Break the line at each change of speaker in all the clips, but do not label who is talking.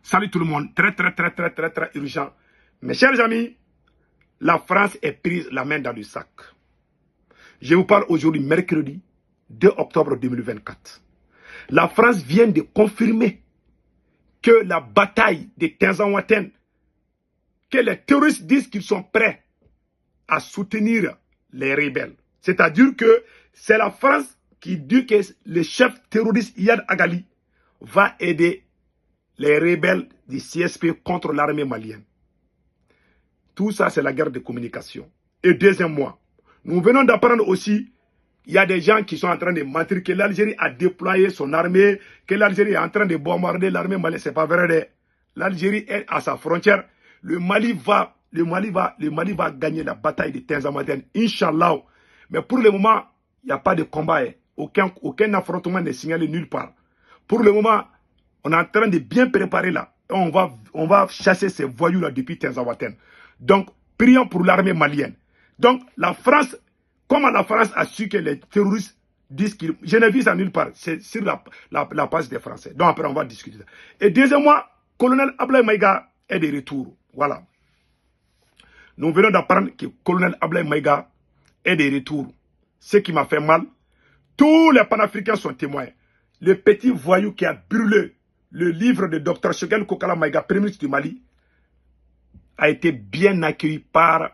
Salut tout le monde, très urgent. Mes chers amis, la France est prise la main dans le sac. Je vous parle aujourd'hui, mercredi 2 octobre 2024. La France vient de confirmer que la bataille de Tinzawatène, que les terroristes disent qu'ils sont prêts à soutenir les rebelles. C'est-à-dire que c'est la France qui dit que le chef terroriste Iyad Agali va aider les rebelles du CSP contre l'armée malienne. Tout ça, c'est la guerre de communication. Et deuxième mois, nous venons d'apprendre aussi, il y a des gens qui sont en train de mentir que l'Algérie a déployé son armée, que l'Algérie est en train de bombarder l'armée malienne. C'est pas vrai. L'Algérie est à sa frontière. Le Mali va gagner la bataille de Tinzawatène, Inch'Allah. Mais pour le moment, il n'y a pas de combat. Aucun affrontement n'est signalé nulle part. Pour le moment, on est en train de bien préparer là. On va chasser ces voyous-là depuis Tinzawatène. Donc, prions pour l'armée malienne. Donc, la France, comment la France a su que les terroristes disent qu'ils... Je n'ai vu ça nulle part. C'est sur la page des Français. Donc, après, on va discuter ça. Et deuxièmement, colonel Ablaye Maïga est de retour. Voilà. Nous venons d'apprendre que colonel Ablaye Maïga est de retour. Ce qui m'a fait mal. Tous les panafricains sont témoins. Le petit voyou qui a brûlé le livre de Dr Choguel Kokala Maïga, premier ministre du Mali, a été bien accueilli par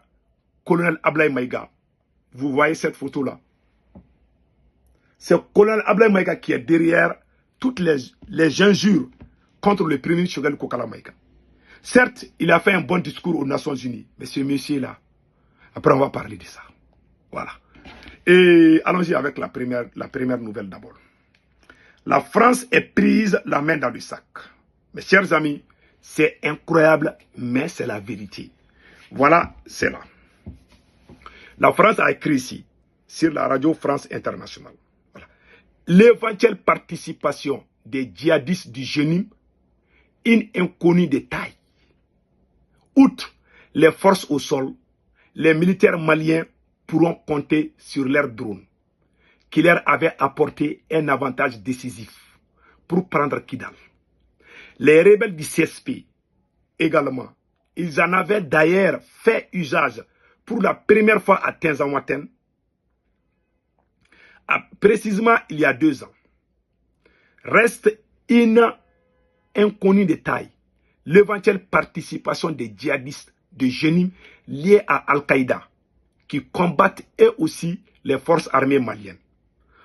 colonel Ablaye Maïga. Vous voyez cette photo-là. C'est colonel Ablaye Maïga qui est derrière toutes les injures contre le premier ministre Choguel Kokala Maïga. Certes, il a fait un bon discours aux Nations Unies, mais ce monsieur-là, après on va parler de ça. Voilà. Et allons-y avec la première nouvelle d'abord. La France est prise la main dans le sac. Mes chers amis, c'est incroyable, mais c'est la vérité. Voilà, c'est là. La France a écrit ici, sur la radio France Internationale. Voilà. L'éventuelle participation des djihadistes du Jenim, une inconnue de taille. Outre les forces au sol, les militaires maliens pourront compter sur leurs drones, qui leur avaient apporté un avantage décisif pour prendre Kidal. Les rebelles du CSP également, ils en avaient d'ailleurs fait usage pour la première fois à Tinzawatène, précisément il y a 2 ans. Reste une inconnue de taille, l'éventuelle participation des djihadistes de Jenim liés à Al-Qaïda, qui combattent eux aussi les forces armées maliennes,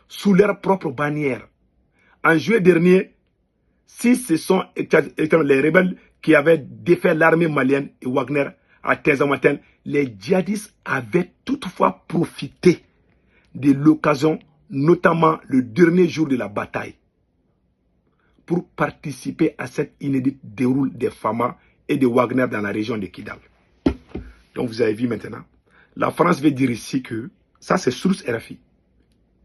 sous leur propre bannière. En juillet dernier, si ce sont les rebelles qui avaient défait l'armée malienne et Wagner à Tinzawatène, les djihadistes avaient toutefois profité de l'occasion, notamment le dernier jour de la bataille, pour participer à cette inédite déroule des FAMA et de Wagner dans la région de Kidal. Donc vous avez vu maintenant, la France veut dire ici que, ça c'est source RFI.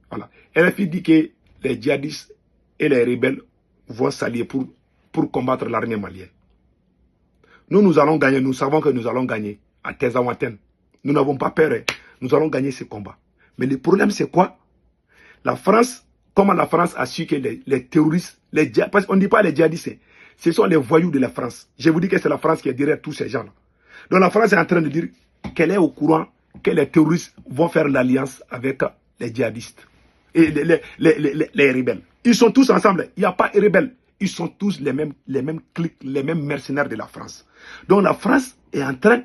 Voilà. RFI dit que les djihadistes et les rebelles vont s'allier pour combattre l'armée malienne. Nous allons gagner, nous savons que nous allons gagner à Tinzawatène. Nous n'avons pas peur, nous allons gagner ce combat. Mais le problème c'est quoi? La France, comment la France a su que les terroristes, parce qu'on ne dit pas les djihadistes, ce sont les voyous de la France. Je vous dis que c'est la France qui est derrière tous ces gens-là. Donc la France est en train de dire qu'elle est au courant que les terroristes vont faire l'alliance avec les djihadistes et les rebelles. Ils sont tous ensemble, il n'y a pas de rebelles. Ils sont tous les mêmes clics, les mêmes mercenaires de la France. Donc la France est en train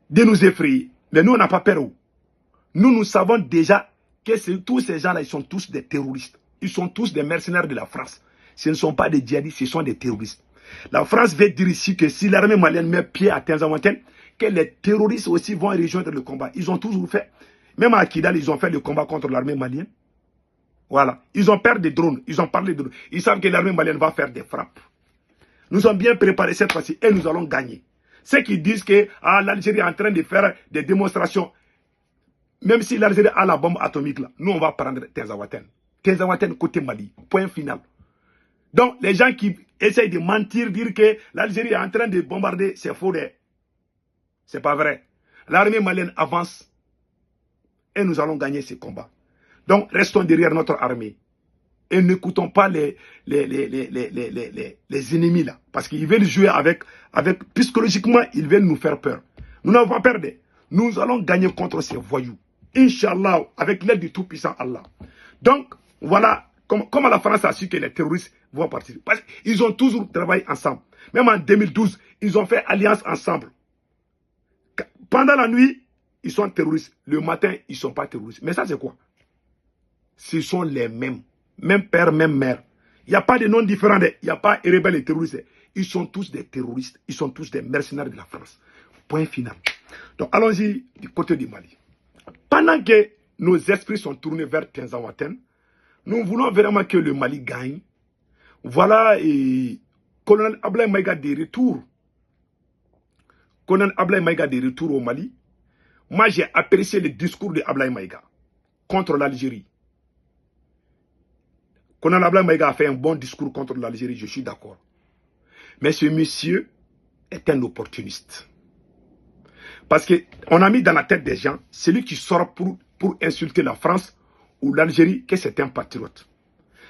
de nous effrayer. Mais nous, on n'a pas peur. Nous savons déjà que tous ces gens-là, ils sont tous des terroristes. Ils sont tous des mercenaires de la France. Ce ne sont pas des djihadistes, ce sont des terroristes. La France veut dire ici que si l'armée malienne met pied à Tinzawatène, que les terroristes aussi vont rejoindre le combat. Ils ont toujours fait. Même à Kidal, ils ont fait le combat contre l'armée malienne. Voilà. Ils ont peur des drones. Ils ont parlé de drones. Ils savent que l'armée malienne va faire des frappes. Nous sommes bien préparés cette fois-ci et nous allons gagner. Ceux qui disent que l'Algérie est en train de faire des démonstrations, même si l'Algérie a la bombe atomique, là, nous on va prendre Tinzawatène. Tinzawatène côté Mali. Point final. Donc les gens qui essayent de mentir, dire que l'Algérie est en train de bombarder, c'est faux. C'est pas vrai. L'armée malienne avance et nous allons gagner ce combat. Donc restons derrière notre armée. Et n'écoutons pas les ennemis là. Parce qu'ils veulent jouer avec, psychologiquement, ils veulent nous faire peur. Nous n'avons pas peur. Nous allons gagner contre ces voyous. Inch'Allah, avec l'aide du Tout-Puissant Allah. Donc, voilà, comme la France a su que les terroristes vont partir. Parce qu'ils ont toujours travaillé ensemble. Même en 2012, ils ont fait alliance ensemble. Pendant la nuit, ils sont terroristes. Le matin, ils ne sont pas terroristes. Mais ça, c'est quoi? Ce sont les mêmes. Même père, même mère. Il n'y a pas de noms différents. Il n'y a pas de rebelles et terroristes. Ils sont tous des terroristes. Ils sont tous des mercenaires de la France. Point final. Donc, allons-y du côté du Mali. Pendant que nos esprits sont tournés vers Tinzaouaten, nous voulons vraiment que le Mali gagne. Voilà, et colonel Ablaye Maïga de retour. Colonel Ablaye Maïga de retour au Mali. Moi, j'ai apprécié le discours de Ablaye Maïga contre l'Algérie. Colonel Ablaye Maïga a fait un bon discours contre l'Algérie, je suis d'accord. Mais ce monsieur est un opportuniste. Parce qu'on a mis dans la tête des gens, celui qui sort pour insulter la France ou l'Algérie, que c'est un patriote.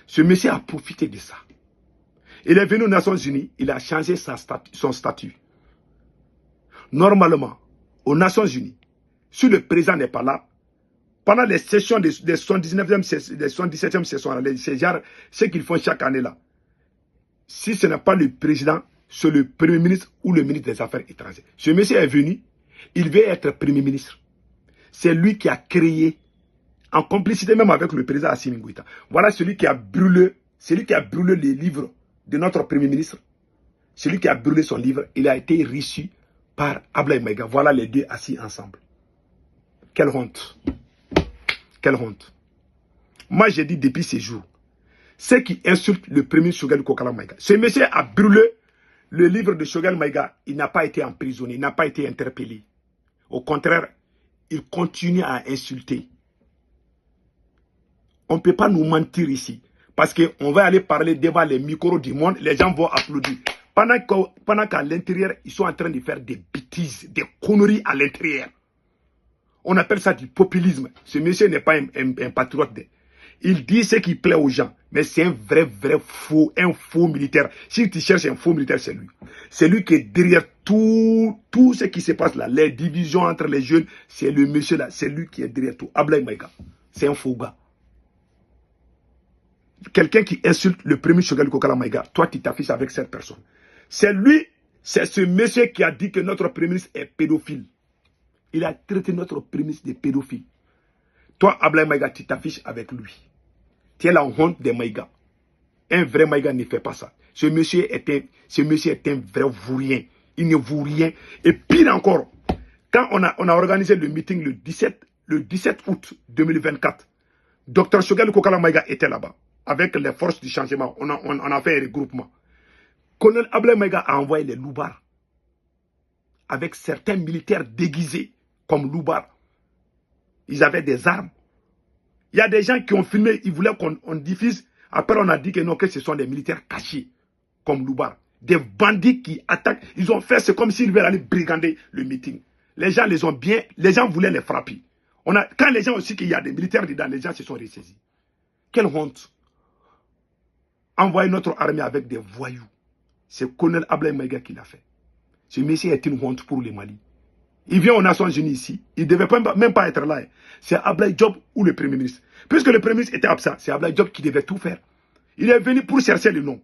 Ce monsieur a profité de ça. Il est venu aux Nations Unies, il a changé son statut. Normalement, aux Nations Unies, si le président n'est pas là, pendant les sessions des 79e, des 77e sessions, ce qu'ils font chaque année là, si ce n'est pas le président, c'est le premier ministre ou le ministre des Affaires étrangères. Ce monsieur est venu, il veut être premier ministre. C'est lui qui a créé, en complicité même avec le président Assimi Goïta. Voilà celui qui a brûlé les livres de notre premier ministre. Celui qui a brûlé son livre, il a été reçu par Ablaye Maïga. Voilà les deux assis ensemble. Quelle honte. Quelle honte. Moi, j'ai dit depuis ces jours, ceux qui insultent le premier Choguel Kokala Maïga. Ce monsieur a brûlé le livre de Choguel Maïga. Il n'a pas été emprisonné, il n'a pas été interpellé. Au contraire, il continue à insulter. On ne peut pas nous mentir ici. Parce qu'on va aller parler devant les micros du monde, les gens vont applaudir. Pendant qu'à l'intérieur, ils sont en train de faire des bêtises, des conneries à l'intérieur. On appelle ça du populisme. Ce monsieur n'est pas un patriote. Il dit ce qui plaît aux gens. Mais c'est un vrai faux, un faux militaire. Si tu cherches un faux militaire, c'est lui. C'est lui qui est derrière tout ce qui se passe là. Les divisions entre les jeunes, c'est le monsieur là. C'est lui qui est derrière tout. Ablaye Maïga. C'est un faux gars. Quelqu'un qui insulte le premier Choguel Kokala Maïga, toi tu t'affiches avec cette personne. C'est lui, c'est ce monsieur qui a dit que notre premier ministre est pédophile. Il a traité notre premier ministre de pédophile. Toi, Ablaye Maïga, tu t'affiches avec lui. Tu es la honte des Maïga. Un vrai Maïga ne fait pas ça. Ce monsieur est un vrai vaurien. Il ne vaut rien. Et pire encore, quand on a organisé le meeting le 17 août 2024, Dr Choguel Kokala Maïga était là-bas. Avec les forces du changement, on a fait un regroupement. Colonel Ablaye Maïga a envoyé les loubards avec certains militaires déguisés comme loubards. Ils avaient des armes. Il y a des gens qui ont filmé, ils voulaient qu'on diffuse. Après, on a dit que non, que ce sont des militaires cachés comme loubards. Des bandits qui attaquent. Ils ont fait, c'est comme s'ils veulent aller brigander le meeting. Les gens voulaient les frapper. Quand les gens ont su qu'il y a des militaires dedans, les gens se sont ressaisis. Quelle honte. Envoyer notre armée avec des voyous. C'est Colonel Ablaye Maïga qui l'a fait. Ce monsieur est une honte pour le Mali. Il vient aux Nations Unies ici. Il ne devait même pas être là. C'est Ablaye Diop ou le Premier ministre. Puisque le Premier ministre était absent, c'est Ablaye Diop qui devait tout faire. Il est venu pour chercher le nom.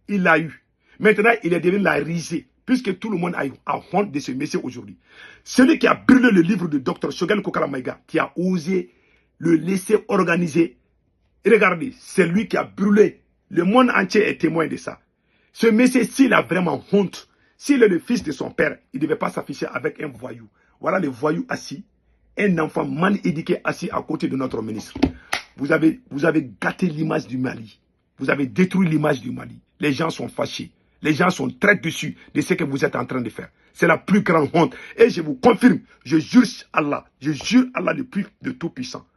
Il l'a eu. Maintenant, il est devenu la risée. Puisque tout le monde a honte de ce monsieur aujourd'hui. Celui qui a brûlé le livre de Dr Choguel Kokala Maïga, qui a osé le laisser organiser. Regardez, c'est lui qui a brûlé. Le monde entier est témoin de ça. Ce monsieur, s'il a vraiment honte, s'il est le fils de son père, il ne devait pas s'afficher avec un voyou. Voilà le voyou assis, un enfant mal éduqué assis à côté de notre ministre. Vous avez gâté l'image du Mali. Vous avez détruit l'image du Mali. Les gens sont fâchés. Les gens sont très déçus de ce que vous êtes en train de faire. C'est la plus grande honte. Et je vous confirme, je jure Allah de Tout-Puissant.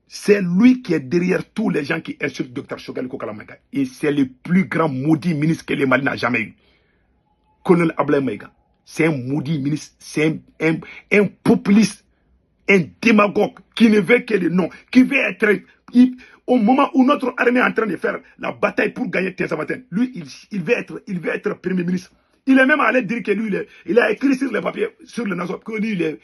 C'est lui qui est derrière tous les gens qui insultent Dr Choguel Kokala Maïga. Et c'est le plus grand maudit ministre que le Mali n'a jamais eu. Colonel Ablaye Maïga. C'est un maudit ministre. C'est un populiste. Un démagogue qui ne veut que le nom, qui veut être... au moment où notre armée est en train de faire la bataille pour gagner Tinzamaten, lui, il veut être Premier ministre. Il est même allé dire que lui, il a écrit sur les papiers, sur le nation, que lui,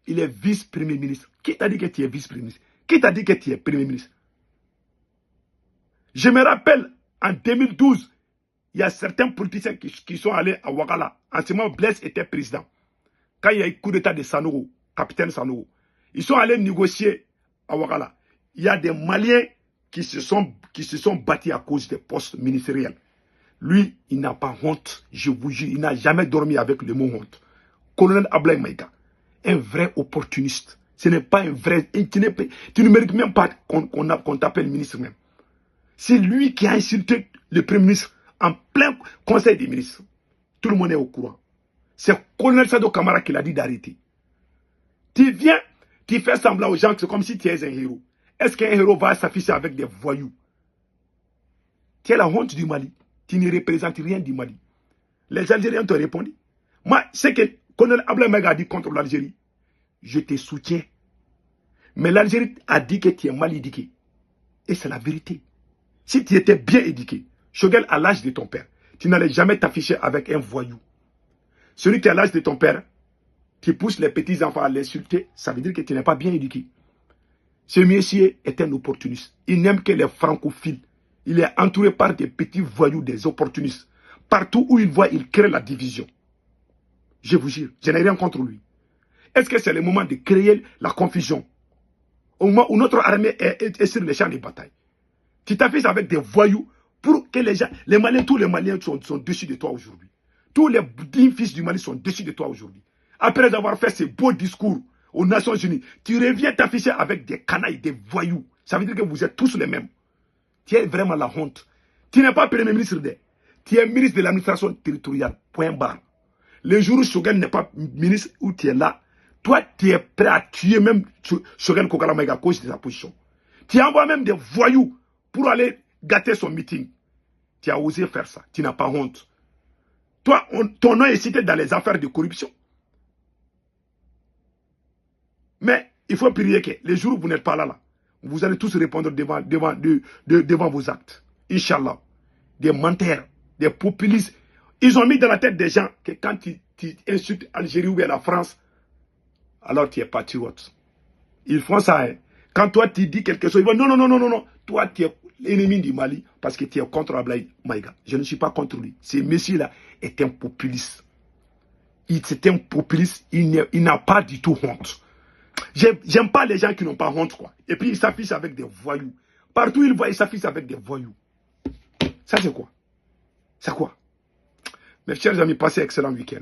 il est vice-premier ministre. Qui t'a dit que tu es vice-premier ministre? Qui t'a dit que tu es premier ministre? Je me rappelle, en 2012, il y a certains politiciens qui sont allés à Ouaggala. En ce moment, Blaise était président. Quand il y a eu le coup d'état de Sanogo, capitaine Sanogo, ils sont allés négocier à Ouaggala. Il y a des Maliens qui se sont battus à cause des postes ministériels. Lui, il n'a pas honte, je vous jure, il n'a jamais dormi avec le mot honte. Colonel Ablaye Maïga, un vrai opportuniste. Ce n'est pas un vrai... Tu ne mérites même pas qu'on t'appelle ministre même. C'est lui qui a insulté le Premier ministre en plein conseil des ministres. Tout le monde est au courant. C'est Colonel Sado Kamara qui l'a dit d'arrêter. Tu viens, tu fais semblant aux gens que c'est comme si tu es un héros. Est-ce qu'un héros va s'afficher avec des voyous? Tu es la honte du Mali. Tu ne représentes rien du Mali. Les Algériens t'ont répondu. Moi, c'est que Colonel Ablaye Maïga a dit contre l'Algérie. Je te soutiens. Mais l'Algérie a dit que tu es mal éduqué. Et c'est la vérité. Si tu étais bien éduqué, Choguel, à l'âge de ton père, tu n'allais jamais t'afficher avec un voyou. Celui qui est à l'âge de ton père, qui pousse les petits-enfants à l'insulter, ça veut dire que tu n'es pas bien éduqué. Ce monsieur est un opportuniste. Il n'aime que les francophiles. Il est entouré par des petits voyous, des opportunistes. Partout où il voit, il crée la division. Je vous jure, je n'ai rien contre lui. Est-ce que c'est le moment de créer la confusion? Au moment où notre armée est sur les champs de bataille. Tu t'affiches avec des voyous pour que les gens, les Maliens, tous les Maliens sont dessus de toi aujourd'hui. Tous les dignes fils du Mali sont dessus de toi aujourd'hui. Après avoir fait ces beaux discours aux Nations Unies, tu reviens t'afficher avec des canailles, des voyous. Ça veut dire que vous êtes tous les mêmes. Tu es vraiment la honte. Tu n'es pas Premier ministre, tu es ministre de l'administration territoriale. Point barre. Le jour où Choguel n'est pas ministre, où tu es là, toi, tu es prêt à tuer même Choguel Kokala Maïga à cause de sa position. Tu envoies même des voyous pour aller gâter son meeting. Tu as osé faire ça. Tu n'as pas honte. Toi, ton nom est cité dans les affaires de corruption. Mais il faut prier que les jours où vous n'êtes pas là, vous allez tous répondre devant vos actes. Inch'Allah. Des menteurs, des populistes. Ils ont mis dans la tête des gens que quand tu insultes l'Algérie ou bien la France, alors tu es patriote. Ils font ça. Hein. Quand toi tu dis quelque chose, ils vont non. Toi tu es l'ennemi du Mali parce que tu es contre Ablaye Maïga. Je ne suis pas contre lui. Ce monsieur-là est un populiste. C'est un populiste. Il n'a pas du tout honte. J'aime pas les gens qui n'ont pas honte, quoi. Et puis, ils s'affichent avec des voyous. Partout où ils voient, ils s'affichent avec des voyous. Ça, c'est quoi? C'est quoi? Mes chers amis, passez un excellent week-end.